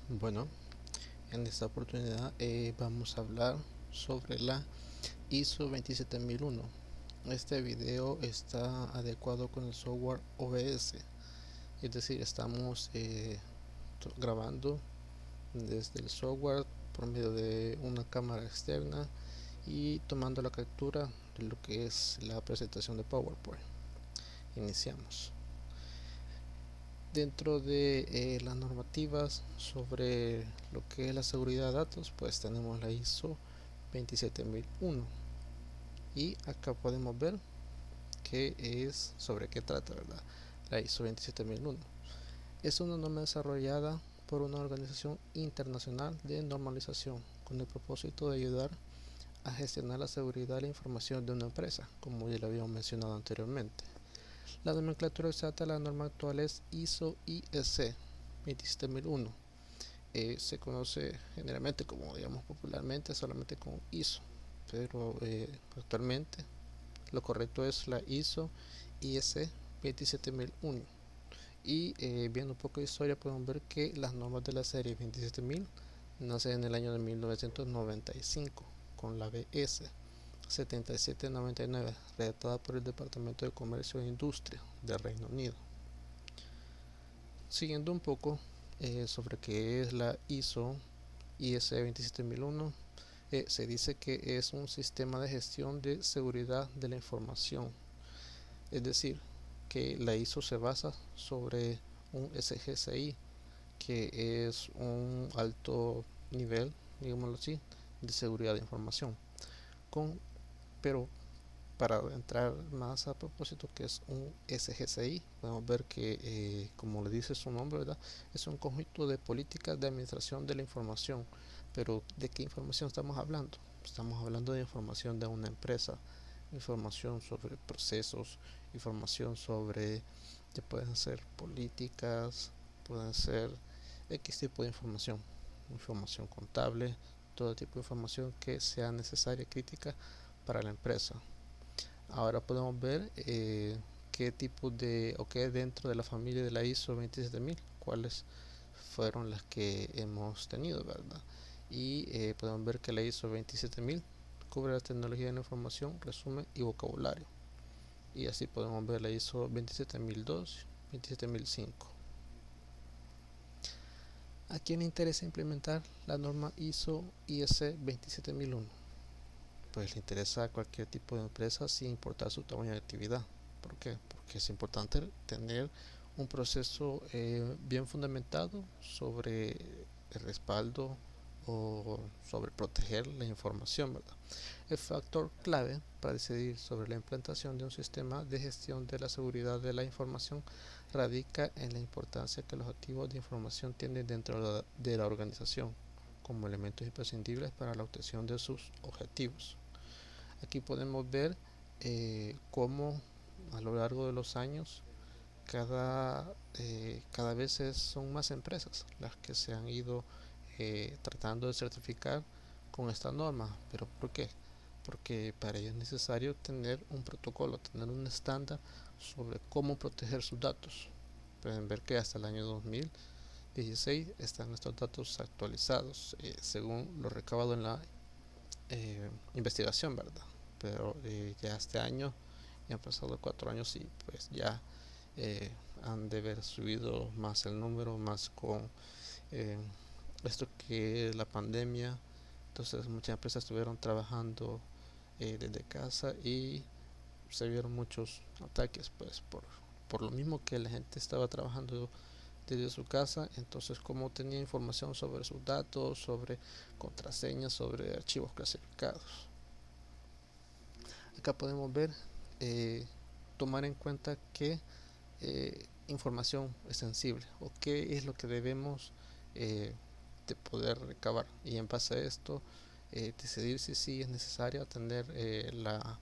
Bueno, en esta oportunidad vamos a hablar sobre la ISO 27001. Este video está adecuado con el software OBS, es decir, estamos grabando desde el software por medio de una cámara externa y tomando la captura de lo que es la presentación de PowerPoint. Iniciamos. Dentro de las normativas sobre lo que es la seguridad de datos, pues tenemos la ISO 27001 y acá podemos ver qué es, sobre qué trata, ¿verdad? La ISO 27001 es una norma desarrollada por una organización internacional de normalización con el propósito de ayudar a gestionar la seguridad de la información de una empresa, como ya lo habíamos mencionado anteriormente. La nomenclatura exacta de la norma actual es ISO IEC 27001. Se conoce generalmente, como digamos popularmente, solamente con ISO, pero actualmente lo correcto es la ISO IEC 27001. Y viendo un poco de historia podemos ver que las normas de la serie 27000 nacen en el año de 1995 con la BS 7799, redactada por el Departamento de Comercio e Industria del Reino Unido. Siguiendo un poco sobre qué es la ISO IEC 27001, se dice que es un sistema de gestión de seguridad de la información, es decir, que la ISO se basa sobre un SGCI, que es un alto nivel, digámoslo así, de seguridad de información. Pero para entrar más a propósito, que es un SGCI, podemos ver que, como le dice su nombre, ¿verdad? Es un conjunto de políticas de administración de la información. Pero ¿de qué información estamos hablando? Estamos hablando de información de una empresa, información sobre procesos, información sobre que pueden ser políticas, pueden ser X tipo de información contable, todo tipo de información que sea necesaria y crítica para la empresa. Ahora podemos ver qué tipo de o qué dentro de la familia de la ISO 27000, cuáles fueron las que hemos tenido, ¿verdad? Y podemos ver que la ISO 27000 cubre la tecnología de la información, resumen y vocabulario. Y así podemos ver la ISO 27002, 27005. ¿A quién le interesa implementar la norma ISO IEC 27001? Pues le interesa a cualquier tipo de empresa sin importar su tamaño de actividad. ¿Por qué? Porque es importante tener un proceso bien fundamentado sobre el respaldo o sobre proteger la información, ¿verdad? El factor clave para decidir sobre la implantación de un sistema de gestión de la seguridad de la información radica en la importancia que los activos de información tienen dentro de la organización como elementos imprescindibles para la obtención de sus objetivos. Aquí podemos ver cómo a lo largo de los años cada vez son más empresas las que se han ido tratando de certificar con esta norma. ¿Pero por qué? Porque para ello es necesario tener un protocolo, tener un estándar sobre cómo proteger sus datos. Pueden ver que hasta el año 2016 están estos datos actualizados según lo recabado en la investigación, ¿verdad? Pero ya este año ya han pasado 4 años y pues ya han de haber subido más el número, más con eh, esto que es la pandemia. Entonces muchas empresas estuvieron trabajando desde casa y se vieron muchos ataques, pues por lo mismo que la gente estaba trabajando desde su casa. Entonces, como tenía información sobre sus datos, sobre contraseñas, sobre archivos clasificados. Acá podemos ver, tomar en cuenta qué información es sensible o qué es lo que debemos de poder recabar, y en base a esto decidir si sí es necesario atender la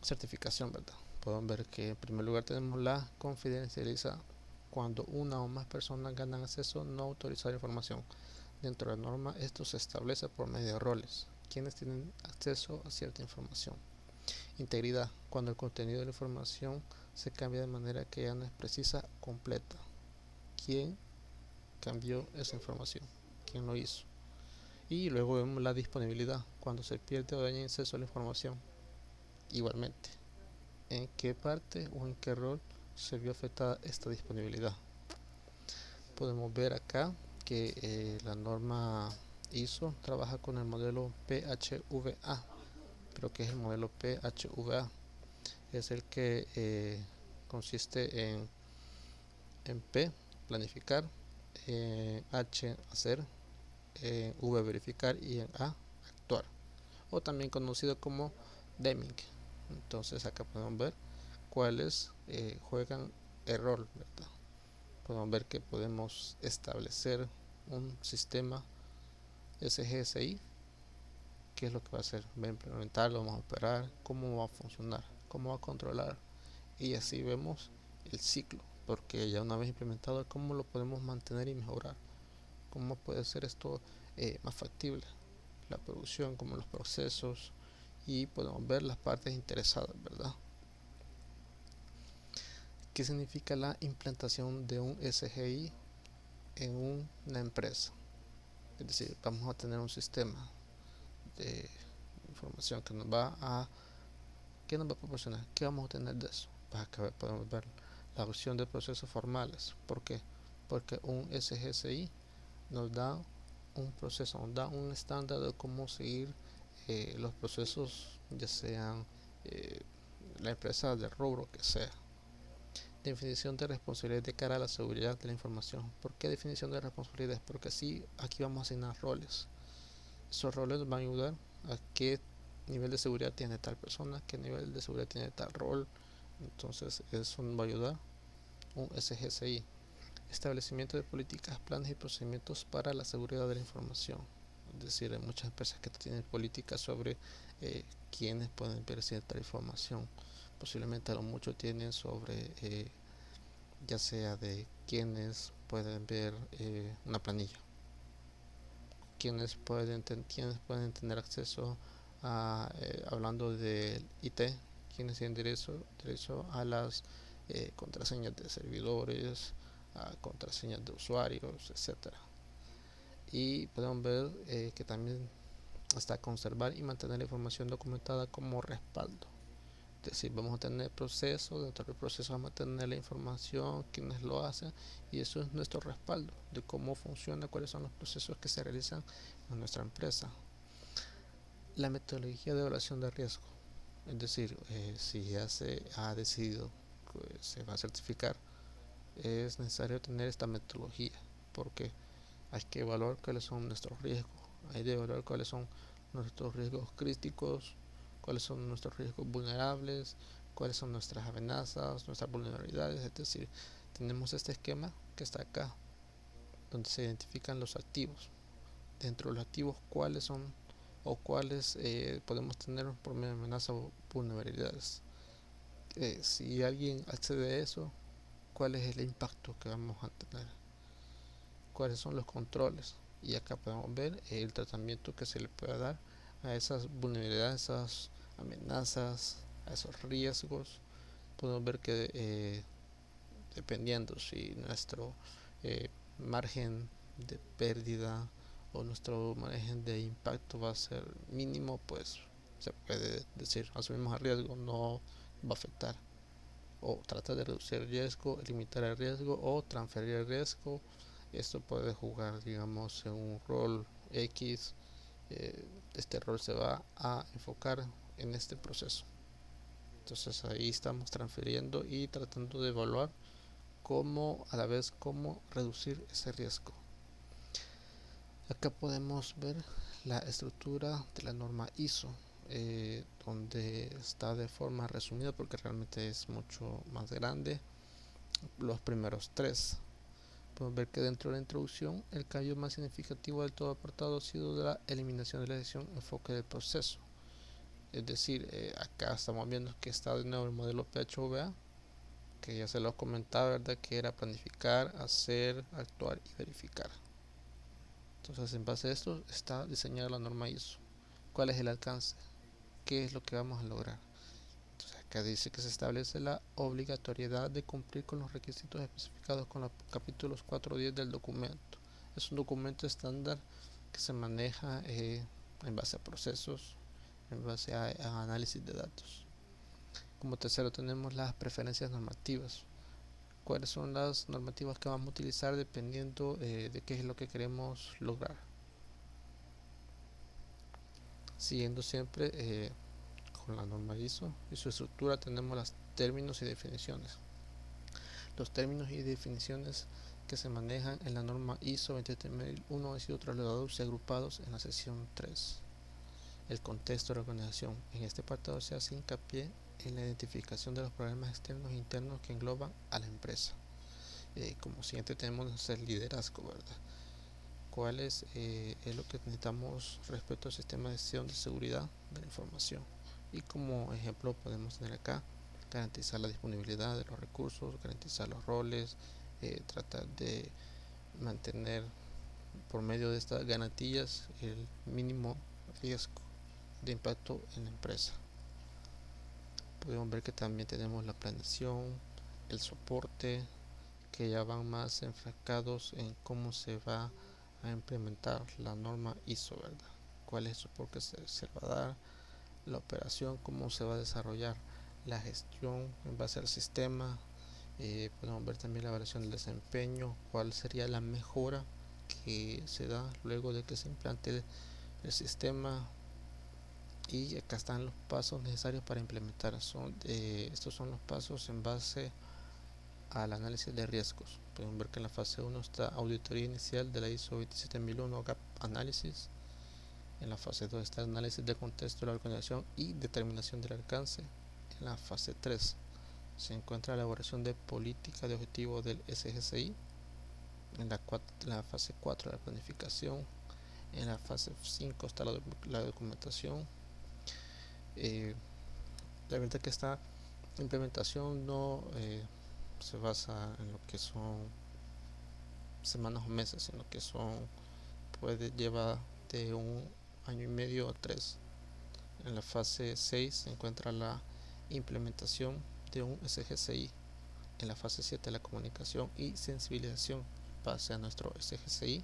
certificación, ¿verdad? Podemos ver que en primer lugar tenemos la confidencialidad, cuando una o más personas ganan acceso no autorizado a información. Dentro de la norma esto se establece por medio de roles, quienes tienen acceso a cierta información. Integridad, cuando el contenido de la información se cambia de manera que ya no es precisa, completa. ¿Quién cambió esa información, quién lo hizo. Y luego vemos la disponibilidad, cuando se pierde o daña acceso a la información. Igualmente, en qué parte o en qué rol se vio afectada esta disponibilidad. Podemos ver acá que la norma ISO trabaja con el modelo PHVA. Pero ¿qué es el modelo PHVA? Es el que consiste en P, planificar, en H, hacer, en V, verificar y en A, actuar, o también conocido como Deming. Entonces acá podemos ver cuáles juegan el rol, ¿verdad? Podemos ver que podemos establecer un sistema SGSI, qué es lo que va a hacer, va a implementarlo, vamos a operar, cómo va a funcionar, cómo va a controlar, y así vemos el ciclo, porque ya una vez implementado, cómo lo podemos mantener y mejorar, cómo puede ser esto más factible, la producción, como los procesos, y podemos ver las partes interesadas, ¿verdad? ¿Qué significa la implantación de un SGI en una empresa? Es decir, vamos a tener un sistema de información que nos va a proporcionar. ¿Qué vamos a tener de eso? Pues acá podemos ver la opción de procesos formales. ¿Por qué? Porque un SGSI nos da un proceso, nos da un estándar de cómo seguir los procesos, ya sean la empresa de rubro que sea. Definición de responsabilidad de cara a la seguridad de la información. ¿Por qué definición de responsabilidad? Porque así aquí vamos a asignar roles. Esos roles van a ayudar a qué nivel de seguridad tiene tal persona, qué nivel de seguridad tiene tal rol. Entonces eso nos va a ayudar un SGSI. Establecimiento de políticas, planes y procedimientos para la seguridad de la información. Es decir, hay muchas empresas que tienen políticas sobre quiénes pueden ver cierta información. Posiblemente a lo mucho tienen sobre ya sea de quienes pueden ver una planilla, quienes pueden tener acceso a, hablando del IT, quienes tienen derecho a las contraseñas de servidores, a contraseñas de usuarios, etcétera. Y podemos ver que también está conservar y mantener la información documentada como respaldo. Es decir, vamos a tener procesos, dentro del proceso vamos a tener la información, quienes lo hacen, y eso es nuestro respaldo de cómo funciona, cuáles son los procesos que se realizan en nuestra empresa. La metodología de evaluación de riesgo, es decir, si ya se ha decidido que se va a certificar, es necesario tener esta metodología, porque hay que evaluar cuáles son nuestros riesgos, hay que evaluar cuáles son nuestros riesgos críticos, cuáles son nuestros riesgos vulnerables, cuáles son nuestras amenazas, nuestras vulnerabilidades. Es decir, tenemos este esquema que está acá, donde se identifican los activos. Dentro de los activos, cuáles son o cuáles podemos tener por medio de amenazas o vulnerabilidades. Si alguien accede a eso, ¿cuál es el impacto que vamos a tener? ¿Cuáles son los controles? Y acá podemos ver el tratamiento que se le puede dar a esas vulnerabilidades, a esas amenazas, a esos riesgos. Podemos ver que dependiendo si nuestro margen de pérdida o nuestro margen de impacto va a ser mínimo, pues se puede decir asumimos el riesgo, no va a afectar, o trata de reducir el riesgo, limitar el riesgo o transferir el riesgo. Esto puede jugar, digamos, en un rol X. Este rol se va a enfocar en este proceso. Entonces ahí estamos transfiriendo y tratando de evaluar cómo a la vez cómo reducir ese riesgo. Acá podemos ver la estructura de la norma ISO, donde está de forma resumida porque realmente es mucho más grande. Los primeros tres. Podemos ver que dentro de la introducción el cambio más significativo del todo apartado ha sido de la eliminación de la sección enfoque del proceso. Es decir, acá estamos viendo que está de nuevo el modelo PHVA, que ya se lo comentaba, ¿verdad? Que era planificar, hacer, actuar y verificar. Entonces, en base a esto está diseñada la norma ISO. ¿Cuál es el alcance? ¿Qué es lo que vamos a lograr? Entonces, acá dice que se establece la obligatoriedad de cumplir con los requisitos especificados con los capítulos 4 y 10 del documento. Es un documento estándar que se maneja en base a procesos, en base a análisis de datos. Como tercero tenemos las preferencias normativas. ¿Cuáles son las normativas que vamos a utilizar dependiendo de qué es lo que queremos lograr? Siguiendo siempre con la norma ISO y su estructura, tenemos los términos y definiciones. Los términos y definiciones que se manejan en la norma ISO 23001 han sido trasladados y agrupados en la sección 3. El contexto de la organización. En este apartado se hace hincapié en la identificación de los problemas externos e internos que engloban a la empresa. Como siguiente tenemos el liderazgo, ¿verdad? ¿Cuál es lo que necesitamos respecto al sistema de gestión de seguridad de la información? Y como ejemplo podemos tener acá garantizar la disponibilidad de los recursos, garantizar los roles, tratar de mantener por medio de estas garantías el mínimo riesgo de impacto en la empresa. Podemos ver que también tenemos la planeación, el soporte, que ya van más enfocados en cómo se va a implementar la norma ISO, ¿verdad? Cuál es el soporte que se va a dar, la operación, cómo se va a desarrollar la gestión en base al sistema. Podemos ver también la evaluación del desempeño, cuál sería la mejora que se da luego de que se implante el sistema. Y acá están los pasos necesarios para implementar. Estos son los pasos en base al análisis de riesgos. Pueden ver que en la fase 1 está auditoría inicial de la ISO 27001 Gap Analysis. En la fase 2 está el análisis de contexto de la organización y determinación del alcance. En la fase 3 se encuentra la elaboración de política de objetivo del SGCI. En la fase 4 la planificación. En la fase 5 está la documentación. La verdad que esta implementación no se basa en lo que son semanas o meses, sino que puede llevar de 1 año y medio a 3. En la fase 6 se encuentra la implementación de un SGCI. En la fase 7 la comunicación y sensibilización base a nuestro SGCI.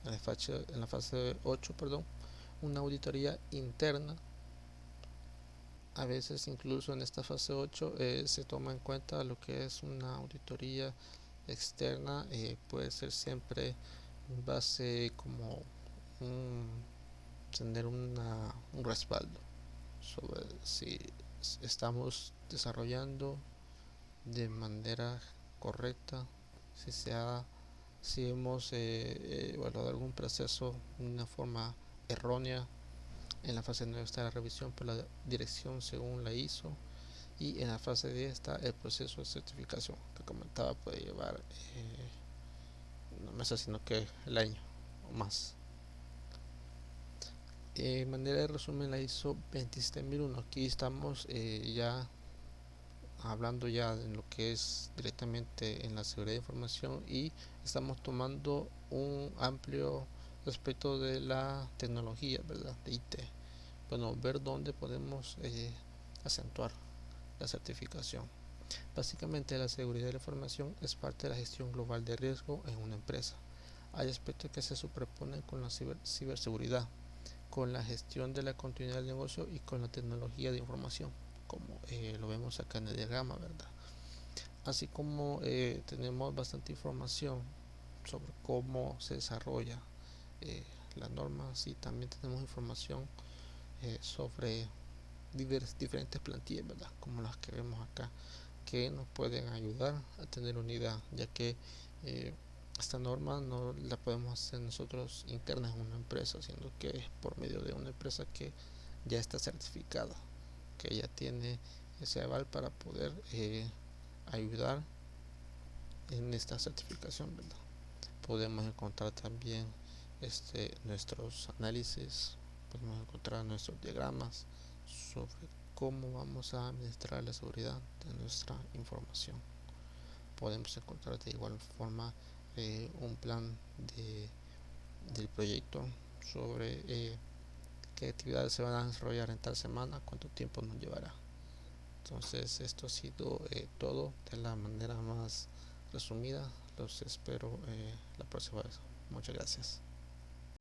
En la fase 8, una auditoría interna. A veces incluso en esta fase 8 se toma en cuenta lo que es una auditoría externa. Puede ser siempre en base como tener un respaldo sobre si estamos desarrollando de manera correcta, si hemos evaluado algún proceso de una forma errónea. En la fase 9 está la revisión por la dirección según la ISO. Y en la fase 10 está el proceso de certificación que comentaba, puede llevar no meses sino que el año o más. En manera de resumen, la ISO 27001. Aquí estamos ya hablando ya de lo que es directamente en la seguridad de información, y estamos tomando un amplio aspecto de la tecnología, ¿verdad? De IT. Bueno, ver dónde podemos acentuar la certificación. Básicamente, la seguridad de la información es parte de la gestión global de riesgo en una empresa. Hay aspectos que se superponen con la ciberseguridad, con la gestión de la continuidad del negocio y con la tecnología de información, como lo vemos acá en el diagrama, ¿verdad? Así como tenemos bastante información sobre cómo se desarrolla las normas, y también tenemos información sobre diferentes plantillas, ¿verdad? Como las que vemos acá, que nos pueden ayudar a tener una idea, ya que esta norma no la podemos hacer nosotros interna en una empresa, sino que es por medio de una empresa que ya está certificada, que ya tiene ese aval para poder ayudar en esta certificación, ¿verdad? Podemos encontrar también nuestros análisis, podemos encontrar nuestros diagramas sobre cómo vamos a administrar la seguridad de nuestra información. Podemos encontrar de igual forma un plan del proyecto sobre qué actividades se van a desarrollar en tal semana, cuánto tiempo nos llevará. Entonces esto ha sido todo de la manera más resumida. Los espero la próxima vez. Muchas gracias.